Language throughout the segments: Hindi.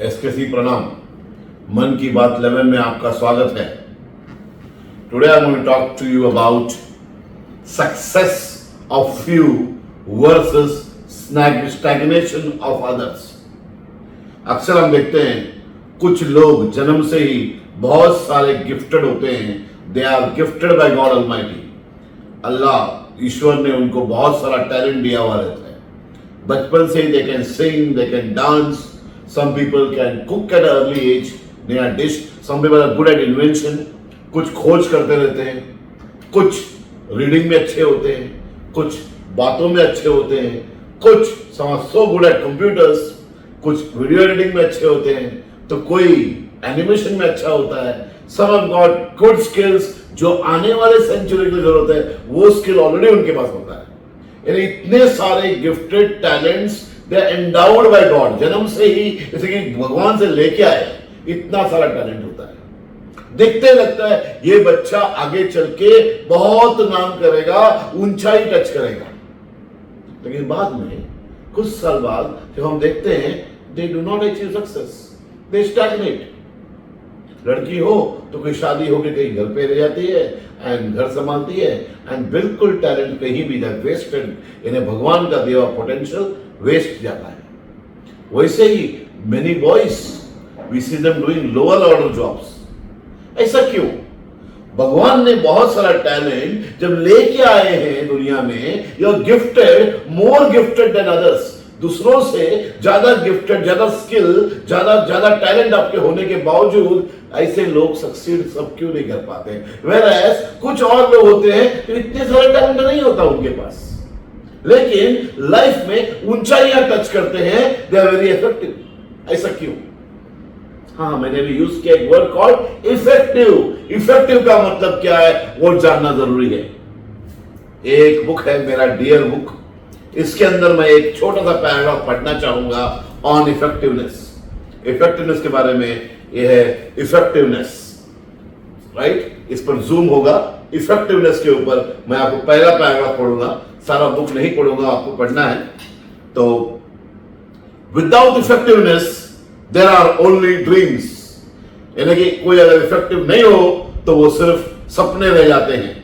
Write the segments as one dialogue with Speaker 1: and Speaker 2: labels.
Speaker 1: एसकेसी प्रणाम। मन की बात 11 में आपका स्वागत है। Today I am going to talk to you about success of few versus stagnation of others. अक्सर हम देखते हैं कुछ लोग जन्म से ही बहुत सारे गिफ्टेड होते हैं। They are gifted by God almighty. अल्लाह ईश्वर ने उनको बहुत सारा टैलेंट दिया हुआ रहता है। बचपन से ही they can sing, they can dance, some people can cook at an early age, they are dish, some people are good at invention, कुछ खोज करते रहते हैं, कुछ रीडिंग में अच्छे होते हैं, कुछ बातों में अच्छे होते हैं, कुछ so good at computers, कुछ वीडियो एडिटिंग में अच्छे होते हैं, तो कोई एनिमेशन में अच्छा होता है। some have got good skills जो आने वाले सेंचुरी की जरूरत है, वो स्किल ऑलरेडी उनके पास होता है। यानी इतने सारे gifted talents they are endowed by God. जन्म से ही जैसे कि भगवान से लेके आए, इतना सारा टैलेंट होता है। देखते लगता है ये बच्चा आगे चल के बहुत नाम करेगा, ऊंचाई टच करेगा, लेकिन बाद में कुछ साल बाद जब हम देखते हैं they do not achieve success, they stagnate. लड़की हो तो कोई शादी होकर कहीं घर पे रह जाती है एंड घर संभालती है एंड बिल्कुल टैलेंट कहीं भी वेस्टेड, इन्हें भगवान का दिया हुआ पोटेंशियल वेस्ट जाता है। वैसे ही many boys we see them doing lower order jobs. ऐसा क्यों? भगवान ने बहुत सारा टैलेंट जब लेके आए हैं दुनिया में, you are gifted, more gifted than others. दूसरों से ज्यादा गिफ्टेड, ज्यादा स्किल, ज्यादा टैलेंट आपके होने के बावजूद ऐसे लोग सक्सीड सब क्यों नहीं कर पाते? वेयरएज कुछ और लोग होते हैं तो इतने सारे टैलेंट नहीं होता उनके पास, लेकिन लाइफ में ऊंचाइयां टच करते हैं, दे आर वेरी इफेक्टिव। ऐसा क्यों? हाँ, मैंने भी यूज किया एक वर्ड कॉल्ड इफेक्टिव। इफेक्टिव का मतलब क्या है वो जानना जरूरी है। एक बुक है मेरा डियर बुक, इसके अंदर मैं एक छोटा सा पैराग्राफ पढ़ना चाहूंगा ऑन इफेक्टिवनेस। इफेक्टिवनेस के बारे में यह है इफेक्टिवनेस, राइट? इस पर जूम होगा। इफेक्टिवनेस के ऊपर मैं आपको पहला पैराग्राफ पढ़ूंगा, सारा बुक नहीं पढ़ूंगा, आपको पढ़ना है। तो without effectiveness there are only dreams. यानी कि कोई अगर इफेक्टिव नहीं हो तो वो सिर्फ सपने रह जाते हैं।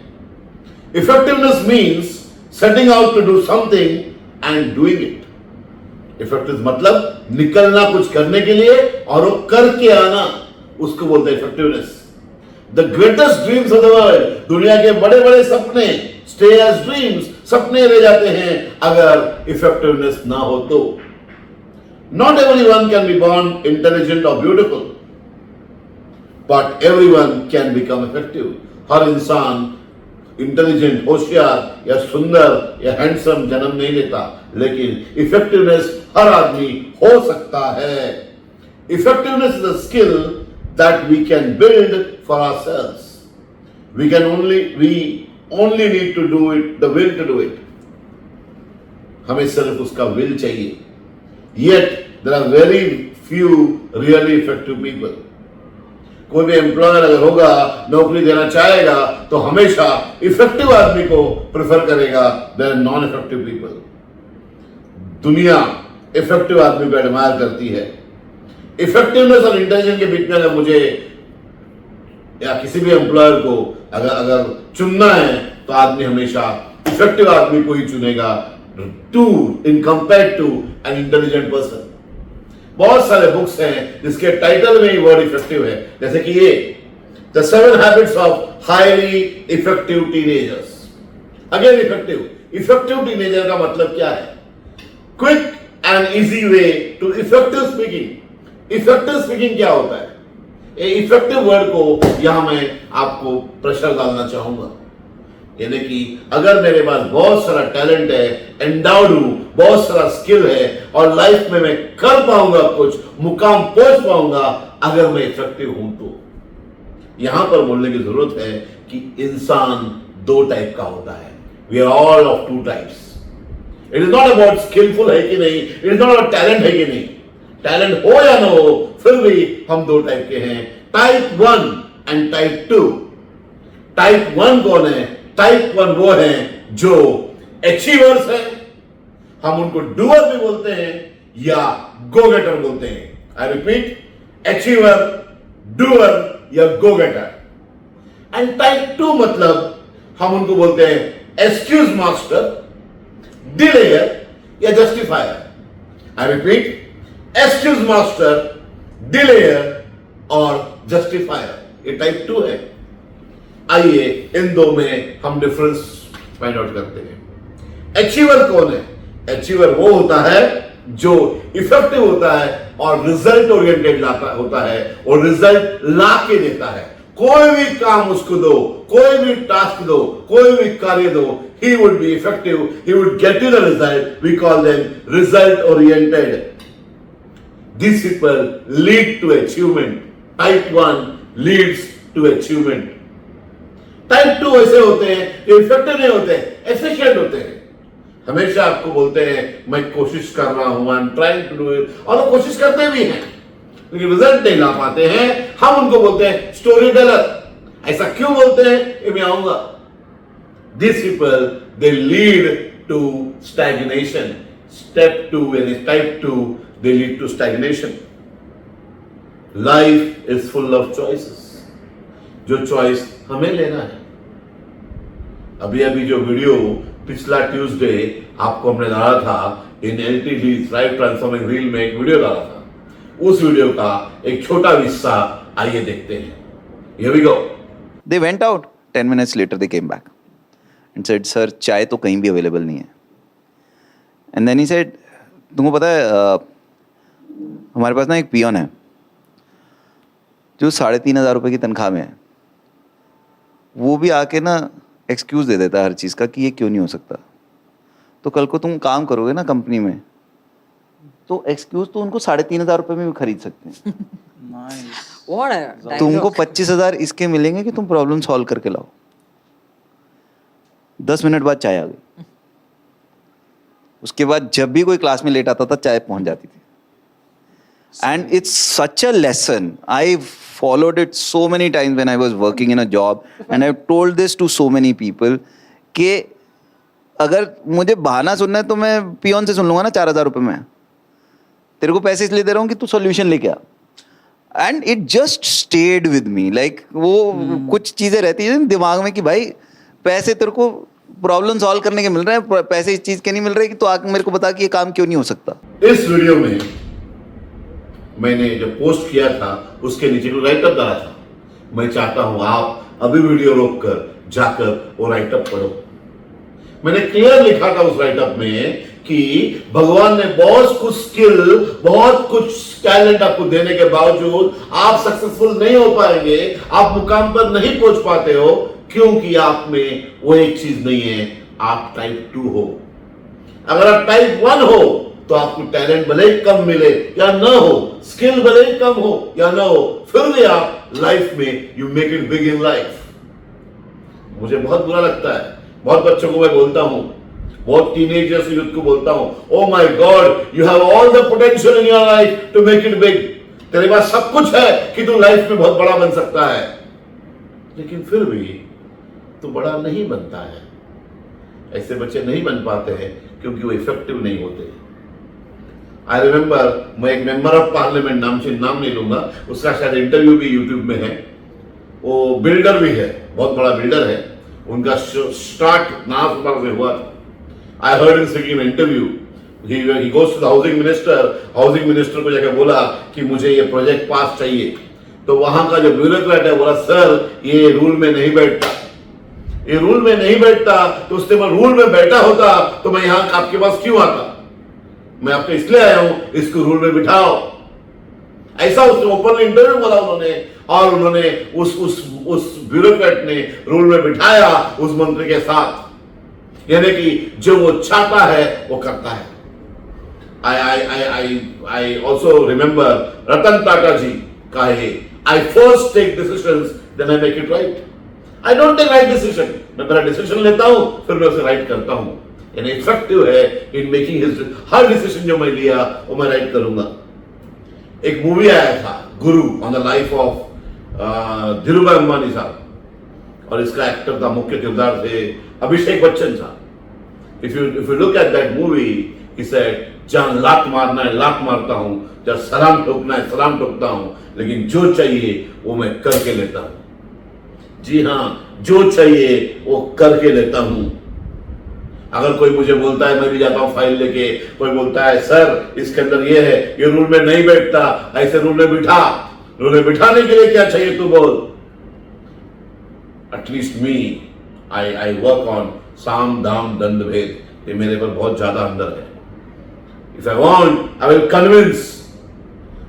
Speaker 1: Effectiveness means setting out to do something and doing it. Effective मतलब निकलना कुछ करने के लिए और वो करके आना, उसको बोलते हैं effectiveness. The greatest dreams of the world, दुनिया के बड़े बड़े सपने स्टे एज ड्रीम्स, सपने रह जाते हैं अगर इफेक्टिवनेस ना हो तो। Not everyone can be born intelligent और beautiful, but everyone can become effective. हर इंसान इंटेलिजेंट, होशियार या सुंदर या हैंडसम जन्म नहीं लेता, लेकिन इफेक्टिवनेस हर आदमी हो सकता है। Effectiveness is a skill that we can build for ourselves. We only need to do it, the will to do it. हमें सिर्फ उसका will चाहिए। Yet there are very few really effective people. कोई भी एम्प्लॉयर अगर होगा, नौकरी देना चाहेगा, तो हमेशा इफेक्टिव आदमी को प्रेफर करेगा देन नॉन इफेक्टिव पीपल। दुनिया इफेक्टिव आदमी को एडमायर करती है। इफेक्टिवनेस और इंटेलिजेंस के बीच में अगर मुझे या किसी भी एम्प्लॉयर को अगर चुनना है तो आदमी हमेशा इफेक्टिव आदमी को ही चुनेगा to in compare to an intelligent person. बहुत सारे बुक्स हैं जिसके टाइटल में ही वर्ड इफेक्टिव है, जैसे कि ये the 7 habits of highly effective teenagers. Again effective teenager का मतलब क्या है? Quick and easy way to effective speaking. Effective speaking क्या होता है? इफेक्टिव वर्ड को यहां मैं आपको प्रेशर डालना चाहूंगा। यानी कि अगर मेरे पास बहुत सारा टैलेंट है, एंडाउड हूं, बहुत सारा स्किल है और लाइफ में मैं कर पाऊंगा, कुछ मुकाम पहुंच पाऊंगा अगर मैं इफेक्टिव हूं तो। यहां पर बोलने की जरूरत है कि इंसान दो टाइप का होता है। We are all of two types. It is not about skillful है कि नहीं, it is not about talent है कि नहीं। टैलेंट हो या ना हो, फिर भी हम दो टाइप के हैं, टाइप 1 एंड टाइप 2। टाइप 1 कौन है? टाइप 1 वो हैं जो अचीवर्स हैं, हम उनको डूअर भी बोलते हैं या गो गेटर बोलते हैं। आई रिपीट, अचीवर, डूअर या गो गेटर. एंड टाइप 2 मतलब हम उनको बोलते हैं एक्सक्यूज मास्टर, डिलेयर या जस्टिफायर. आई रिपीट, एक्सक्यूज मास्टर, डिलेयर और जस्टिफायर. ये टाइप 2 है. आइए इन दो में हम डिफरेंस फाइंड आउट करते हैं. अचीवर कौन है? अचीवर वो होता है जो इफेक्टिव होता है और रिजल्ट ओरिएंटेड होता है और रिजल्ट ला के देता है. कोई भी काम उसको दो, कोई भी टास्क दो, कोई भी कार्य दो, he would be effective, he would get you the result. We call them result oriented. These people lead to achievement. Type 1 leads to achievement. Type 2 ऐसे होते हैं जो इफेक्टिव नहीं होते, एफिशिएंट होते हैं. हमेशा आपको बोलते हैं मैं कोशिश कर रहा हूं, I am trying to do it, और वो कोशिश करते भी हैं लेकिन रिजल्ट नहीं ला पाते हैं. हम उनको बोलते हैं स्टोरी टेलर. ऐसा क्यों बोलते हैं ये मैं आऊंगा. These people they lead to stagnation. Step 2 and type 2 they lead to stagnation. Life is full of choices. जो चॉइस हमें लेना है. अभी जो वीडियो पिछला ट्यूसडे आपको हमने डाला था इन LTD लाइव ट्रांसफॉर्मिंग रील में एक वीडियो डाला था. उस वीडियो का एक छोटा हिस्सा आइए देखते हैं. Here we go.
Speaker 2: They went out. 10 minutes later they came back and said, "Sir, चाय तो कहीं भी अवेलेबल नहीं है." And then he said, तुमको पता है हमारे पास ना एक पियोन है जो 3,500 रुपये की तनख्वाह में है. वो भी आके ना एक्सक्यूज दे देता है हर चीज़ का कि ये क्यों नहीं हो सकता. तो कल को तुम काम करोगे ना कंपनी में तो एक्सक्यूज तो उनको 3,500 रुपये में भी खरीद सकते हैं. तुमको 25,000 इसके मिलेंगे कि तुम प्रॉब्लम सॉल्व करके लाओ. 10 मिनट बाद चाय आ गई. उसके बाद जब भी कोई क्लास में लेट आता था चाय पहुंच जाती थी. And it's such a lesson. I followed it so many times when I was working in a job and I told this to so many people कि अगर मुझे बहाना सुनना है तो मैं पियोन से सुन लूंगा ना 4,000 रुपये में. तेरे को पैसे इसलिए दे रहा हूँ कि तू सॉल्यूशन लेके आ. And it just stayed with me. Like वो कुछ चीज़ें रहती हैं दिमाग में कि भाई पैसे तेरे को प्रॉब्लम सॉल्व करने के मिल रहे हैं, पैसे इस चीज़ के नहीं मिल रहे कि तो आके मेरे को बता कि ये काम क्यों नहीं हो सकता.
Speaker 1: इस वीडियो में मैंने जो पोस्ट किया था उसके नीचे को राइटअप डाला था. मैं चाहता हूं आप अभी वीडियो रोक कर जाकर वो राइटअप पढ़ो. मैंने क्लियर लिखा था उस राइटअप में कि भगवान ने बहुत कुछ स्किल, बहुत कुछ टैलेंट आपको देने के बावजूद आप सक्सेसफुल नहीं हो पाएंगे, आप मुकाम पर नहीं पहुंच पाते हो क्योंकि आप में वो एक चीज नहीं है, आप टाइप 2 हो. अगर आप टाइप 1 हो तो आपको टैलेंट भले ही कम मिले या न हो, स्किल भले ही कम हो या न हो, फिर भी आप लाइफ में you make it big in life. मुझे बहुत बुरा लगता है. बहुत बच्चों को मैं बोलता हूं, बहुत टीनेजर्स यूथ को बोलता हूं, oh my God you have all the potential in your life to make it big. तेरे पास सब कुछ है कि तू लाइफ में बहुत बड़ा बन सकता है, लेकिन फिर भी तू बड़ा नहीं बनता है. ऐसे बच्चे नहीं बन पाते हैं क्योंकि वो इफेक्टिव नहीं होते. आई रिमेंबर, मैं एक मेंबर ऑफ पार्लियामेंट नाम नहीं लूंगा, उसका शायद इंटरव्यू भी यूट्यूब में है. वो बिल्डर भी है, बहुत बड़ा बिल्डर है. उनका स्टार्ट नागपुर से हुआ. I heard in singing interview. He goes to the housing minister को जाकर बोला कि मुझे ये प्रोजेक्ट पास चाहिए. तो वहां का जो ब्यूरोक्रेट है बोला सर ये रूल में नहीं बैठता, ये रूल में नहीं बैठता. तो उसने मैं रूल में बैठा होता तो मैं यहां आपके पास क्यों आता. मैं आपके इसलिए आया हूं इसको रूल में बिठाओ. ऐसा उसने ओपनली इंटरव्यू बोला उन्होंने. और उन्होंने उस ब्यूरोक्रेट ने रूल में बिठाया उस मंत्री के साथ. यानी कि जो वो चाहता है वो करता है. I also remember Ratan Tata जी का है, I first take decisions then I make it right. I don't take right decision. मैं पहला डिसीजन लेता हूं फिर मैं उसे राइट करता हूं. यानी इफेक्टिव है in making his. Her decision जो मैं लिया वो मैं राइट करूंगा. एक मूवी आया था गुरु on the life of Dhirubhai Ambani साहब और इसका एक्टर था, मुख्य किरदार थे अभिषेक बच्चन साहब. If you look at that movie, he said, जहां लात मारना है लात मारता हूं, जहां सलाम ठोकना है सलाम ठोकता हूं, लेकिन जो चाहिए वो मैं करके लेता हूं। जी हां, जो चाहिए वो करके लेता हूं। अगर कोई मुझे बोलता है, मैं भी जाता हूं फाइल लेके, कोई बोलता है सर इसके अंदर ये है, ये रूल में नहीं बैठता, ऐसे रूल में बिठा। रूल में बिठाने के लिए क्या चाहिए तू बोल। At least me I work on साम दाम दंड भेद, ये मेरे पर बहुत ज्यादा अंदर है। If I want I will convince,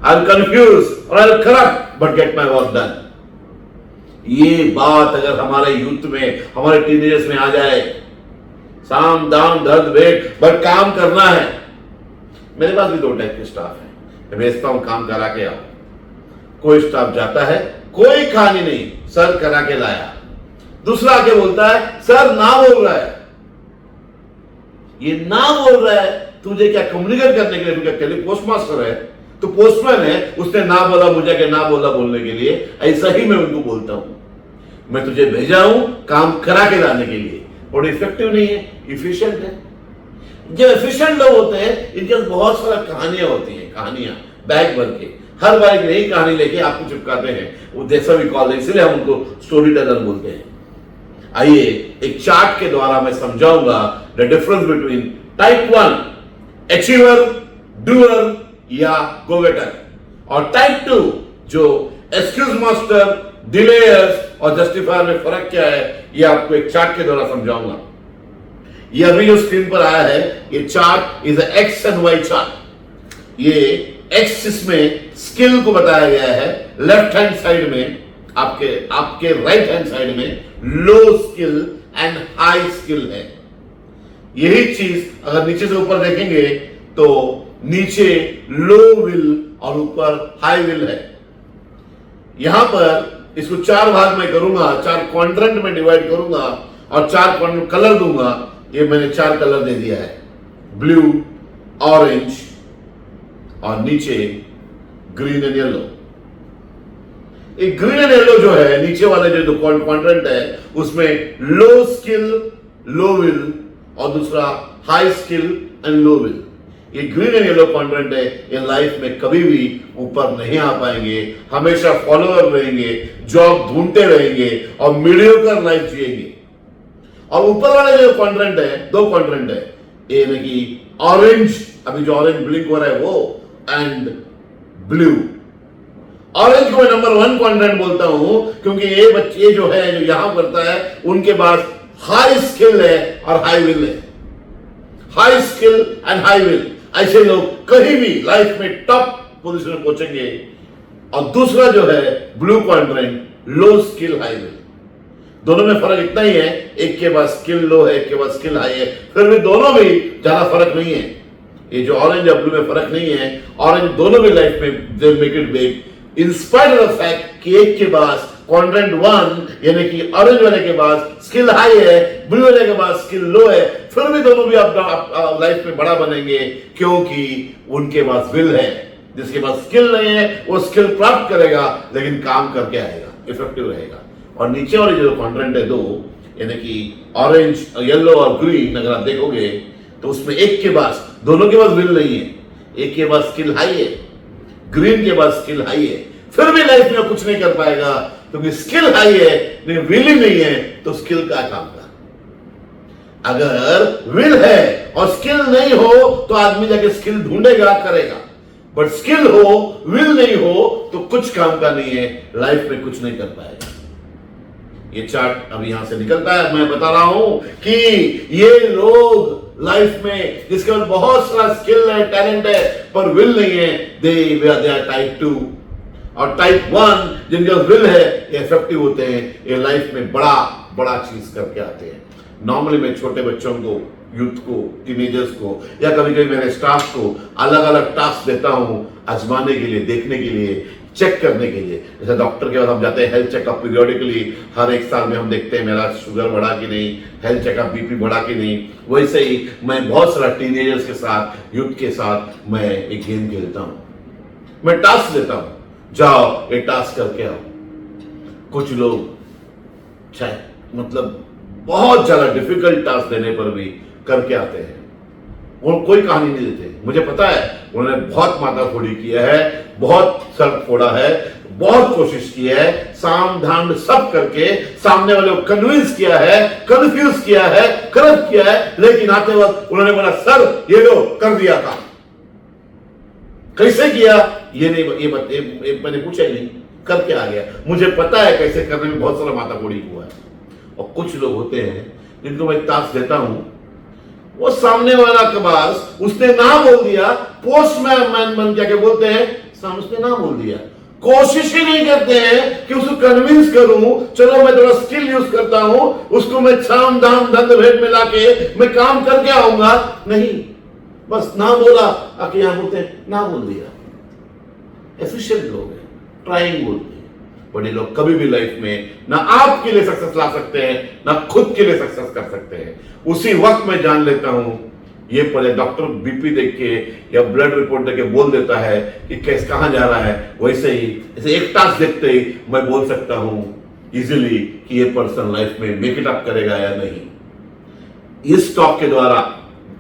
Speaker 1: I will confuse और I will corrupt but get my work done. ये बात अगर हमारे यूथ में, हमारे टीनेजर्स में आ जाए, साम दाम दंड भेद बट काम करना है। मेरे पास भी 2 टाइप के स्टाफ है, मैं भेजता हूं काम करा के आओ। कोई स्टाफ जाता है, कोई कहानी नहीं, सर करा के लाया। दूसरा आके बोलता है सर ना बोल रहा है। ये ना बोल रहा है तुझे क्या कम्युनिकेट करने के लिए, तू क्या टेली पोस्टमास्टर है, तो पोस्टमैन है, उसने ना बोला मुझे क्या ना बोला बोलने के लिए, ऐसा ही मैं उनको बोलता हूं। मैं तुझे भेजा हूं काम करा के लाने के लिए, और इफेक्टिव नहीं है, इफिशिएंट है। जो एफिशिएंट लोग होते हैं इनके पास बहुत सारा कहानियां होती हैं, कहानियां बैग भर के, हर बार एक नई कहानी लेके आपको चिपकाते हैं, वो जैसा भी कॉल है, इसलिए हम उनको स्टोरी टेलर बोलते हैं। आइए एक चार्ट के द्वारा मैं समझाऊंगा the difference between type 1 achiever, doer या गो गेटर, और टाइप 2 जो एक्सक्यूज मास्टर, डिलेयर्स और जस्टिफायर में फर्क क्या है, ये आपको एक चार्ट के द्वारा समझाऊंगा। ये अभी जो स्क्रीन पर आया है, ये chart is X and Y chart. ये एक्स इसमें स्किल को बताया गया है, लेफ्ट हैंड साइड में आपके राइट हैंड साइड में लो स्किल एंड हाई स्किल है। यही चीज अगर नीचे से ऊपर देखेंगे तो नीचे लो विल और ऊपर हाई विल है। यहां पर इसको 4 भाग में करूंगा, 4 क्वाड्रेंट में डिवाइड करूंगा और 4 कलर दूंगा। ये मैंने 4 कलर दे दिया है, ब्लू, ऑरेंज और नीचे ग्रीन एंड येलो। एक ग्रीन एंड येलो जो है नीचे वाले जो क्वाड्रेंट है उसमें लो स्किल लो विल और दूसरा high skill and low will. ये ग्रीन एंड येलो क्वाड्रेंट है, ये लाइफ में कभी भी ऊपर नहीं आ पाएंगे, हमेशा फॉलोअर रहेंगे, जॉब ढूंढते रहेंगे और मीडियोकर लाइफ जिएंगे। और ऊपर वाले जो क्वाड्रेंट है, 2 क्वाड्रेंट है, ये कि ऑरेंज, अभी जो ऑरेंज ब्लिंक हो रहा है वो, एंड ब्लू। ऑरेंज को मैं नंबर 1 क्वाड्रेंट बोलता हूं क्योंकि ये बच्चे जो है जो यहां करता है उनके पास हाई स्किल है और हाई विल है। High skill and high will, ऐसे लोग कहीं भी लाइफ में टॉप पोजीशन में पहुंचेंगे। और दूसरा जो है blue quadrant, low skill high will. दोनों में फर्क इतना ही है, एक के पास स्किल लो है, एक के पास स्किल हाई है, फिर भी दोनों में ज्यादा फर्क नहीं है। ये जो ऑरेंज और ब्लू में फर्क नहीं है, ऑरेंज दोनों भी लाइफ में they make it big in spite of the fact कि एक के पास क्वाड्रेंट 1 यानी कि ऑरेंज वाले के पास स्किल हाई है, ब्लू वाले के पास स्किल लो है, फिर भी दोनों भी आप लाइफ में बड़ा बनेंगे क्योंकि उनके पास विल है। जिसके पास स्किल नहीं है वो स्किल प्राप्त करेगा लेकिन काम करके आएगा, इफेक्टिव रहेगा। और नीचे वाले जो क्वाड्रेंट है 2 यानी कि ऑरेंज, येलो और ग्रीन, अगर आप देखोगे तो उसमें एक के पास, दोनों के पास विल नहीं है, एक के पास स्किल हाई है, ग्रीन के पास स्किल हाई है, फिर भी लाइफ में कुछ नहीं कर पाएगा क्योंकि स्किल हाई है लेकिन विल ही नहीं है, तो स्किल का काम का। अगर विल है और स्किल नहीं हो तो आदमी जाके स्किल ढूंढेगा, करेगा, बट स्किल हो विल नहीं हो तो कुछ काम का नहीं है, लाइफ में कुछ नहीं कर पाएगा। ये चार्ट अभी यहां से निकलता है, मैं बता रहा हूं कि ये लोग लाइफ में जिसके पास बहुत सारा स्किल है, टैलेंट है, पर विल नहीं है, दे आर टाइप 2। और टाइप 1 जिनके पास विल है ये इफेक्टिव होते हैं, ये लाइफ में बड़ा बड़ा चीज करके आते हैं। नॉर्मली मैं छोटे बच्चों को, यूथ को, टीनेजर्स को या कभी कभी मेरे स्टाफ को अलग अलग टास्क देता हूं आजमाने के लिए, देखने के लिए, चेक करने के लिए। जैसे डॉक्टर के पास हम जाते हैं हेल्थ चेकअप पीरियोडिकली, हर 1 साल में हम देखते हैं मेरा शुगर बढ़ा कि नहीं, हेल्थ चेकअप बीपी बढ़ा कि नहीं। वैसे ही मैं बहुत सारा टीनेजर्स के साथ, यूथ के साथ मैं एक गेम खेलता हूं, मैं टास्क देता हूं, जाओ ये टास्क करके आओ। कुछ लोग मतलब बहुत ज्यादा डिफिकल्ट टास्क देने पर भी करके आते हैं, वो कोई कहानी नहीं देते। मुझे पता है उन्होंने बहुत माथाफोड़ी किया है, बहुत सर फोड़ा है, बहुत कोशिश की है, साम धाम सब करके सामने वाले को कन्विंस किया है, कंफ्यूज किया है, करप्ट किया है, लेकिन आते वक्त उन्होंने बोला सर ये लो कर दिया काम। कैसे किया ये नहीं, ये मैंने पूछा ही नहीं, करके आ गया। मुझे पता है कैसे करने में बहुत सारा माथाफोड़ी हुआ है। और कुछ लोग होते हैं जिनको मैं टास्क देता हूं, वो सामने वाला के पास उसने ना बोल दिया, पोस्टमैन बन क्या बोलते हैं, सामने उसने ना बोल दिया, कोशिश ही नहीं करते हैं कि उसको कन्विंस करूं, चलो मैं थोड़ा स्किल यूज करता हूं, उसको मैं छाम दाम दंड भेद में लाके मैं काम करके आऊंगा। नहीं, बस ना बोला, आके यहां बोलते हैं ना बोल दिया। एफिशिएंट लोग हैं, ट्राइंग बोलते हैं, बड़े लोग कभी भी लाइफ में ना आपके लिए सक्सेस ला सकते हैं, ना खुद के लिए सक्सेस कर सकते हैं। उसी वक्त मैं जान लेता हूं, ये पहले डॉक्टर बीपी देख के या ब्लड रिपोर्ट देख के बोल देता है कि कैसे कहां जा रहा है, वैसे ही ऐसे एक टास्क देखते ही मैं बोल सकता हूं इजीली कि ये पर्सन लाइफ में मेक इट अप करेगा या नहीं। इस टॉक के द्वारा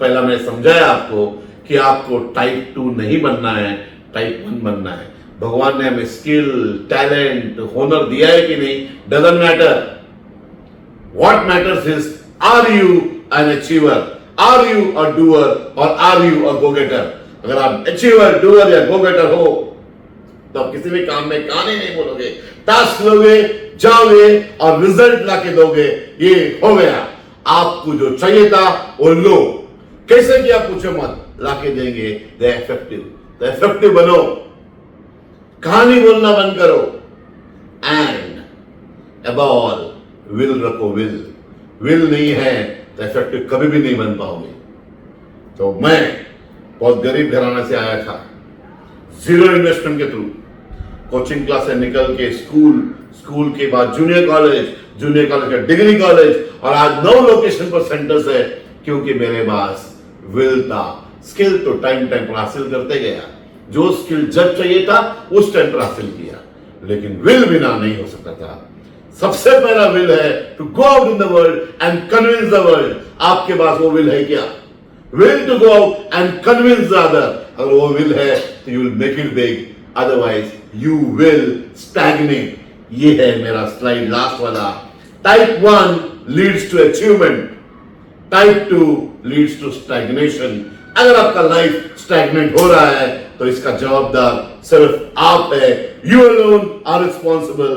Speaker 1: पहला मैंने समझाया आपको कि आपको टाइप 2 नहीं बनना है, टाइप 1 बनना है। भगवान ने हमें स्किल, टैलेंट, होनर दिया है कि नहीं, doesn't matter. What matters is are you an achiever, are you a doer और are you a go getter. अगर आप अचीवर, डूअर या गो गेटर हो तो आप किसी भी काम में कहानी नहीं बोलोगे, टास्क लोगे, जाओगे और रिजल्ट लाके दोगे, ये हो गया। आपको जो चाहिए था वो लो। कैसे किया पूछो मत, लाके देंगे। द इफेक्टिव बनो, कहानी बोलना बंद करो, एंड अबव ऑल विल रखो। विल नहीं है तो इफेक्टिव कभी भी नहीं बन पाओगे। तो मैं बहुत गरीब घराना से आया था, जीरो इन्वेस्टमेंट के थ्रू कोचिंग क्लास से निकल के स्कूल के बाद जूनियर कॉलेज का डिग्री कॉलेज, और आज 9 लोकेशन पर सेंटर्स है, क्योंकि मेरे पास विल था। स्किल तो टाइम पर हासिल करते गया, जो स्किल जब चाहिए था उस टाइम पर हासिल किया, लेकिन विल बिना नहीं हो सकता था। सबसे पहला विल है to go out in the world and convince the world. आपके पास वो विल है क्या? Will to go out and convince the other. अगर वो विल है तो you will make it big, otherwise you will stagnate. ये है मेरा स्लाइड लास्ट वाला। Type 1 leads to achievement, type 2 leads to stagnation. अगर आपका लाइफ स्टैग्नेंट हो रहा है तो इसका जवाबदार सिर्फ आप है। You alone are responsible,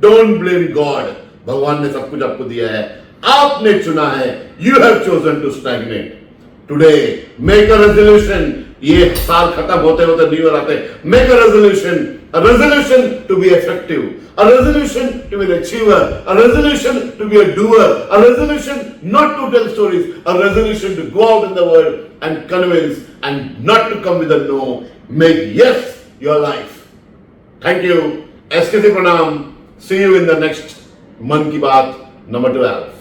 Speaker 1: don't blame God. भगवान ने सब कुछ आपको दिया है, आपने चुना है। You have chosen to stagnate. Today make a resolution. ये साल खत्म होते होते न्यू ईयर आते, make a resolution to be effective, a resolution to be an achiever, a resolution to be a doer, a resolution not to tell stories, a resolution to go out in the world and convince and not to come with a no. Make yes your life. Thank you. SKC Pranam. See you in the next Mann Ki Baat number 12.